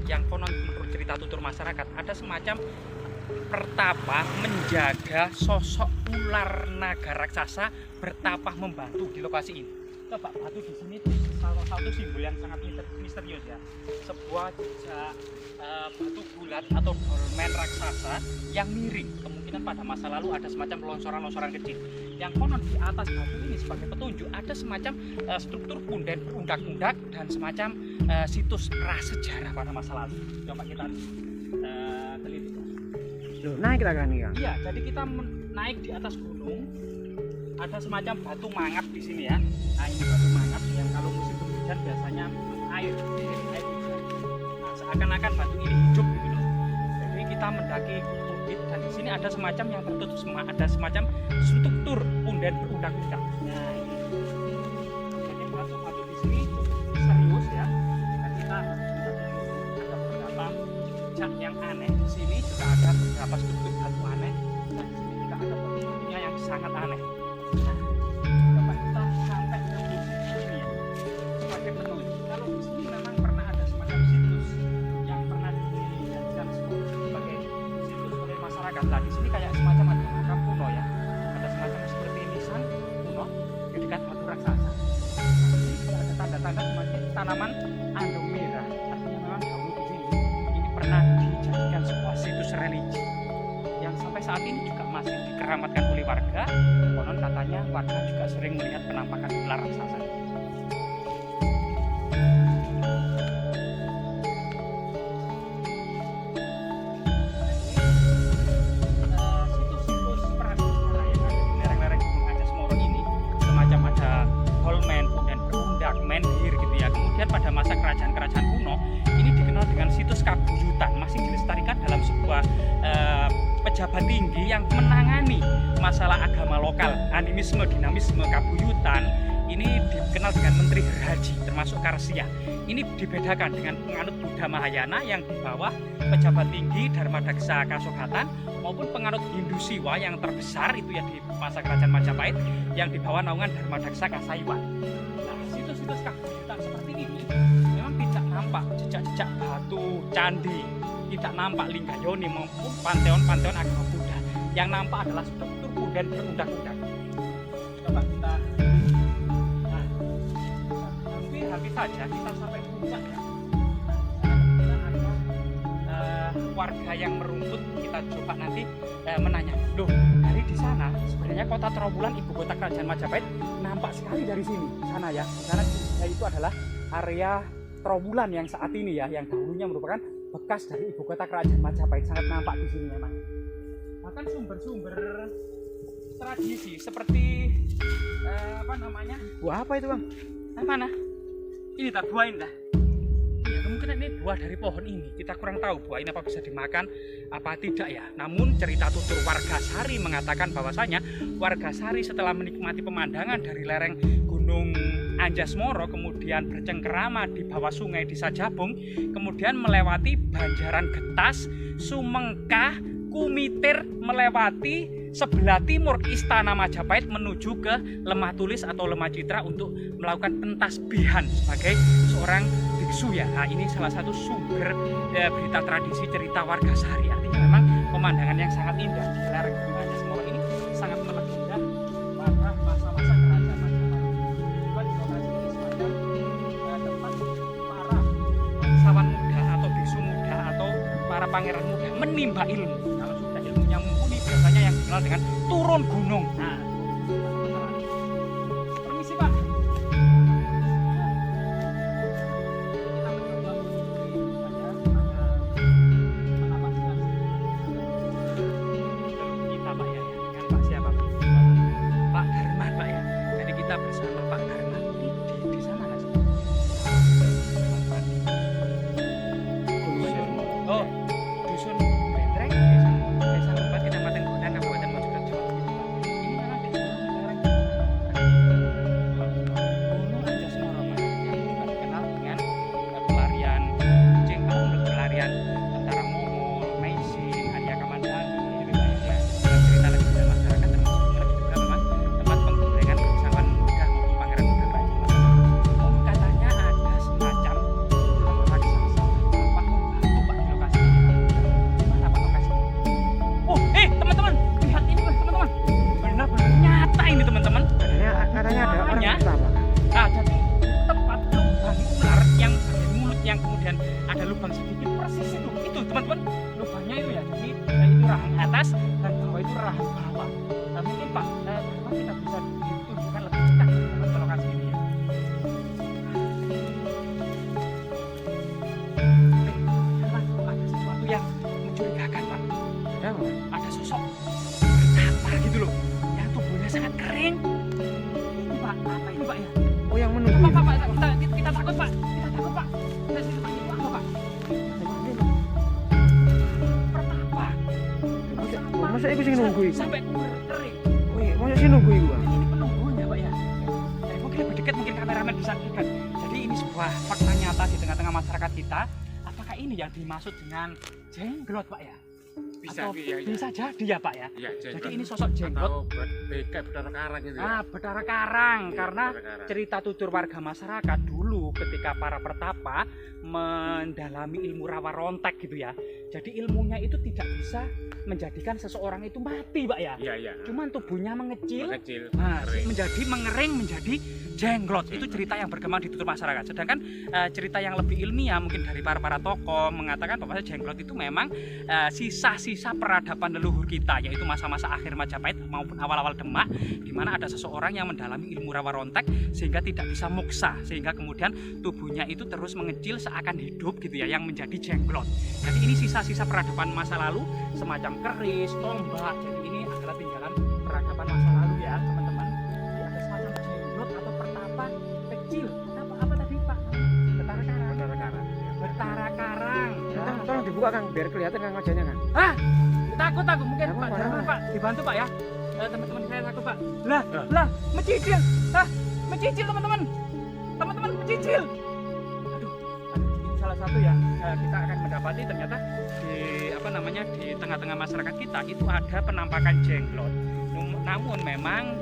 yang konon menurut cerita tutur masyarakat ada semacam pertapa menjaga sosok ular naga raksasa bertapah membantu di lokasi ini. Coba batu di sini itu salah satu simbol yang sangat misterius ya. Sebuah jejak batu bulat atau dolmen raksasa yang miring. Kemungkinan pada masa lalu ada semacam longsoran-longsoran kecil. Yang konon di atas batu ini sebagai petunjuk ada semacam struktur punden berundak-undak dan semacam situs prasejarah pada masa lalu. Coba kita teliti. Loh, naik lah kan ya? Iya, jadi kita naik di atas gunung. Ada semacam batu mangap di sini ya. Nah, ini batu mangap yang kalau musim hujan biasanya air hujan. Nah, seakan-akan batu ini hidup gitu loh. Jadi kita mendaki bukit dan di sini ada semacam yang tertutup ada semacam struktur punden berundak-undak. Nah, ini. Jadi batu-batu di sini serius ya. Dan kita ada beberapa jejak yang aneh di sini juga ada beberapa struktur batu aneh. Dan di sini juga ada batu-batunya yang sangat aneh. Nah, coba kita sampai ke sini ya. Sebagai petunjuk, kalau di sini memang pernah ada semacam situs yang pernah dijadikan sebagai situs oleh masyarakat. Nah, di sini kayak semacam ada makam kuno ya. Ada semacam seperti nisan kuno di dekat batu raksasa. Nah, ini juga ada tanda-tanda semacam tanaman andong merah. Artinya memang dahulu di sini ini pernah dijadikan sebuah situs religi yang sampai saat ini juga masih dikeramatkan oleh warga. Konon katanya warga juga sering melihat penampakan ular raksasa. Situs-situs prasejarah yang ada di lereng-lereng Gunung Anjas-Moro ini semacam ada dolmen dan berundak, menhir gitu ya. Kemudian pada masa kerajaan-kerajaan kuno ini dikenal dengan situs kabuyutan, masih dilestarikan dalam sebuah pejabat tinggi yang menangani masalah agama lokal, animisme, dinamisme, kabuyutan. Ini dikenal dengan Menteri Gerhaji, termasuk Karsia. Ini dibedakan dengan penganut Buddha Mahayana yang di bawah pejabat tinggi Dharmadaksa Kasogatan maupun penganut Hindu Siwa yang terbesar itu ya di masa kerajaan Majapahit yang di bawah naungan Dharmadaksa Kasaiwan. Nah, situs-situs kabuyutan seperti ini memang tidak nampak jejak-jejak batu, candi, tidak nampak linggayoni maupun panteon-panteon agama Buddha. Yang nampak adalah struktur punden berundak-undak. Coba kita hampir saja kita sampai puncak ya. Nah, ada warga yang merumput. Kita coba nanti menanya, loh dari di sana sebenarnya kota Trowulan ibu kota kerajaan Majapahit nampak sekali dari sini sana ya. Karena itu adalah area Trowulan yang saat ini ya, yang dahulunya merupakan bekas dari ibu kota kerajaan Majapahit, sangat nampak di sini memang. Bahkan sumber-sumber tradisi seperti apa namanya? Buah apa itu bang? Mana? Ini tak buah ini dah. Ya kemungkinan ini buah dari pohon ini. Kita kurang tahu buah ini apa bisa dimakan apa tidak ya. Namun cerita tutur warga Sari mengatakan bahwasanya warga Sari setelah menikmati pemandangan dari lereng Gunung Anjas-Moro kemudian bercengkerama di bawah sungai di Sajabung, kemudian melewati Banjaran Getas, Sumengkah, Kumitir, melewati sebelah timur Istana Majapahit menuju ke Lemah Tulis atau Lemah Citra untuk melakukan pentasbihan sebagai seorang biksu ya. Nah, ini salah satu sumber berita tradisi cerita warga Sari. Artinya memang pemandangan yang sangat indah di lereng Gunung Anjas-Moro ini sangat melegenda pada masa-masa kerajaan Majapahit. Juga di lokasi ini semacam tempat para bangsawan muda atau biksu muda atau para pangeran muda menimba ilmu. Kalau sudah ilmunya mumpuni biasanya yang dikenal dengan turun gunung. Nah, permisi Pak. Kita mencoba kita Pak ya, dengan Pak siapa Pak? Pak Darman Pak ya. Jadi kita bersama Pak Darman di sana nggak sih? Oh, dusun Bentreng, desa Lembat, Kecamatan Gondang, Kabupaten Mojokerto, Jawa Timur. Ini memang di lereng Gunung Anjas-Moro yang juga dikenal dengan pelarian Cengkong, pelarian tentara Mongol, Meijin, Arya Kamandanu, lebih banyak ya. Cerita legenda masyarakat termasuk juga memang tempat penggorengan bangsawan muda maupun Mungkin Pak, kita bisa ditunjukkan lebih dekat ke lokasi ini ya. Ada sesuatu yang mencurigakan Pak. Ya, Mas. Ada sosok bertapa gitu loh, yang tubuhnya sangat kering. Ini Pak, apa ini Pak ya? Oh, yang menunggu. Pak, kita takut Pak, kita takut Pak. Kita sini Pak, itu apa Pak? Bertapa. Masa iku sing nunggu iku? Sampai kering. Oh, iya, masa sing nunggu iku, Bang? Ini penunggunya Pak ya. Mungkin lebih dekat, mungkin kameramen bisa dekat. Jadi ini sebuah fakta nyata di tengah-tengah masyarakat kita. Apakah ini yang dimaksud dengan jenglot Pak ya? Bisa, Atau iya, iya. bisa jadi ya Pak ya? Iya, Jadi ini sosok jenglot. atau kayak Betara Karang gitu ya. Betara Karang, Iya, karena Betara Karang. cerita tutur warga masyarakat dulu ketika para pertapa mendalami ilmu rawa rontek gitu ya. Jadi ilmunya itu tidak bisa menjadikan seseorang itu mati Pak ya. Iya, iya. Cuman tubuhnya mengecil, Kecil, menjadi mengering menjadi jenglot. Itu cerita yang berkembang di tutur masyarakat. Sedangkan cerita yang lebih ilmiah mungkin dari para tokoh mengatakan bahwa jenglot itu memang sisa-sisa peradaban leluhur kita, yaitu masa-masa akhir Majapahit maupun awal-awal Demak, di mana ada seseorang yang mendalami ilmu rawa rontek sehingga tidak bisa moksa, sehingga kemudian tubuhnya itu terus mengecil seakan hidup gitu ya, yang menjadi jenglot. Jadi ini sisa-sisa peradaban masa lalu, semacam keris, tombak. Jadi ini adalah tinggalan peradaban masa lalu ya teman-teman. Jadi ada semacam jenglot atau pertapa kecil. Apa tadi Pak? Betara Karang. Betara Karang. Betara Karang. Tolong dibuka, Kang, biar kelihatan Kang wajahnya, Kang. Hah? Takut mungkin Apa, Pak, apa? jangan Pak, dibantu Pak ya. Teman-teman saya takut Pak. Lah, mencicil. Mencicil teman-teman. Teman-teman mencicil. Aduh, ini salah satu yang kita akan mendapati ternyata di tengah-tengah masyarakat kita itu ada penampakan jenglot. Namun memang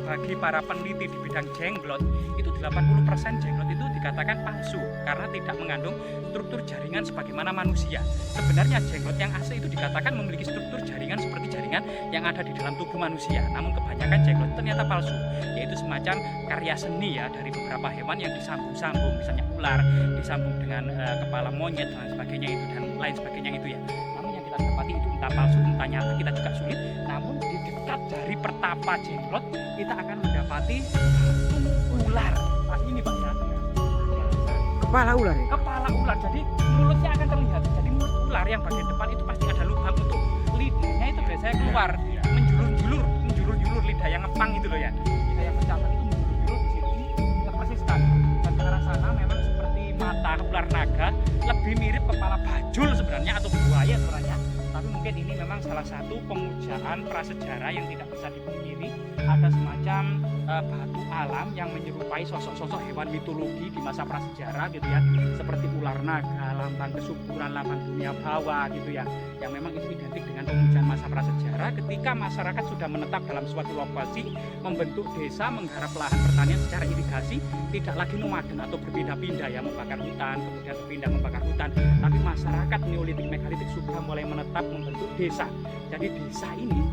bagi para peneliti di bidang jenglot itu 80% jenglot itu dikatakan palsu karena tidak mengandung struktur jaringan sebagaimana manusia. Sebenarnya jenglot yang asli itu dikatakan memiliki struktur jaringan seperti jaringan yang ada di dalam tubuh manusia. Namun kebanyakan jenglot ternyata palsu, yaitu semacam karya seni ya dari beberapa hewan yang disambung-sambung, misalnya ular disambung dengan kepala monyet dan sebagainya itu dan lain sebagainya itu ya. Namun yang kita dapati itu entah palsu entah nyata kita juga sulit. Namun di dekat dari pertapa jenglot kita akan mendapati batu ular. Nah ini Pak ya. Kepala ular ya? Kepala ular, jadi mulutnya akan terlihat. Jadi mulut ular yang bagian depan itu pasti ada lubang untuk lidahnya itu biasanya keluar menjulur-julur lidah yang ngepang itu loh ya. Lidah yang mencatat itu menjulur-julur di sini tersiskan. Dan ke arah sana memang seperti mata ular naga, lebih mirip kepala bajul sebenarnya atau buaya sebenarnya. Tapi mungkin ini memang salah satu pemujaan prasejarah yang tidak bisa dipungkiri. Ada semacam batu alam yang menyerupai sosok-sosok hewan mitologi di masa prasejarah gitu ya, seperti ular naga, lambang kesuburan, lambang dunia bawah gitu ya, yang memang itu identik dengan pemujaan masa prasejarah ketika masyarakat sudah menetap dalam suatu lokasi, membentuk desa, menggarap lahan pertanian secara irigasi, tidak lagi nomaden atau berpindah-pindah ya, membakar hutan kemudian berpindah membakar hutan, tapi masyarakat neolitik megalitik sudah mulai menetap membentuk desa. Jadi desa ini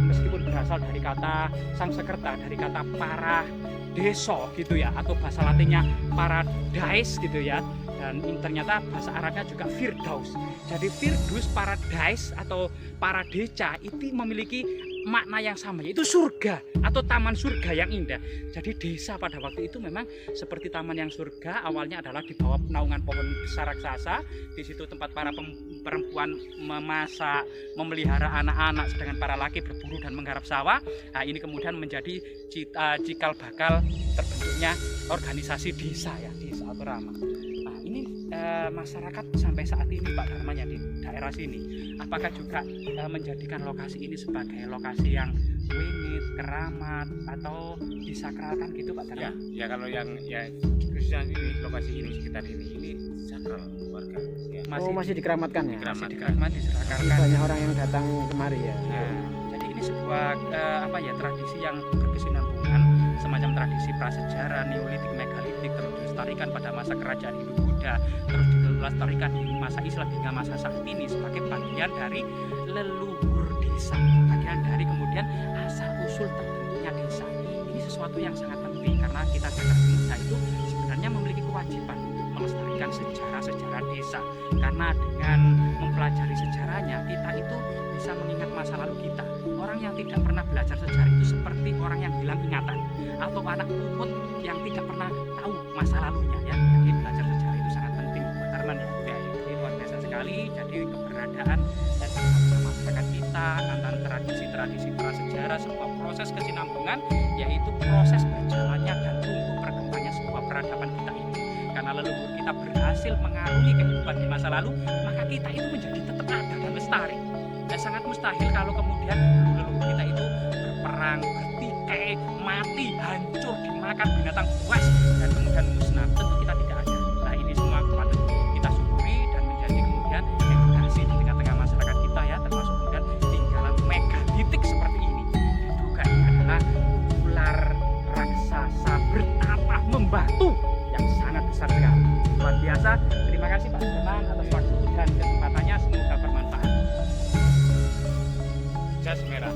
meskipun berasal dari kata Sangsekerta, dari kata para deso gitu ya, atau bahasa latinnya paradise gitu ya, dan ternyata bahasa Arabnya juga firdaus. Jadi firdaus, paradise atau paradeca itu memiliki makna yang sama, yaitu surga atau taman surga yang indah. Jadi desa pada waktu itu memang seperti taman yang surga. Awalnya adalah di bawah naungan pohon besar raksasa. Di situ tempat para perempuan memasak, memelihara anak-anak, sedangkan para laki berburu dan menggarap sawah. Nah, ini kemudian menjadi cikal bakal terbentuknya organisasi desa ya, desa atau rama. Nah, ini masyarakat sampai saat ini Pak Darmanya di daerah sini, apakah juga menjadikan lokasi ini sebagai lokasi yang wingit, keramat atau disakralkan gitu Pak Darma? Ya kalau yang ya khususnya ini lokasi ini sekitar ini sakral warga. Ya. Masih dikeramatkan ya? Dikeramatkan. Masih dikeramat, disakralkan. Banyak orang yang datang kemari ya. Nah, jadi ini sebuah tradisi yang berkesinambungan, semacam tradisi prasejarah neolitik megalitik, terus dilestarikan pada masa kerajaan Hindu Buddha, terus dilestarikan di masa Islam hingga masa saat ini sebagai bagian dari leluhur desa, bagian dari kemudian asal usul terbentuknya desa. Ini sesuatu yang sangat penting karena kita generasi muda itu sebenarnya memiliki kewajiban untuk melestarikan sejarah-sejarah desa, karena dengan mempelajari sejarahnya kita itu bisa mengingat masa lalu kita. Orang orang yang tidak pernah belajar sejarah itu seperti orang yang hilang ingatan atau anak puput yang tidak pernah tahu masa lalunya ya. Jadi belajar sejarah itu sangat penting buat Arman ya. Jadi luar biasa sekali. Jadi keberadaan dan masyarakat kita antara tradisi-tradisi prasejarah, sebuah proses kesinambungan, yaitu proses berjalannya dan tumbuh berkembangnya sebuah peradaban kita ini. Karena leluhur kita berhasil mengarungi kehidupan di masa lalu, maka kita itu menjadi tetap ada dan lestari. Dan sangat mustahil kalau kemudian leluhur kita itu berperang, bertikai, mati, hancur, dimakan binatang buas, dan kemudian musnah. Tentu kita tidak ada. Nah ini semua patut kita syukuri dan menjadi kemudian edukasi di tengah-tengah masyarakat kita ya, termasuk kemudian tinggalan megalitik seperti ini. Diduga ini adalah ular raksasa bertapah membatu yang sangat besar sekali. Luar biasa. Terima kasih Pak Sunan atas waktu dan kesempatannya. Semoga bermanfaat. Jas merah.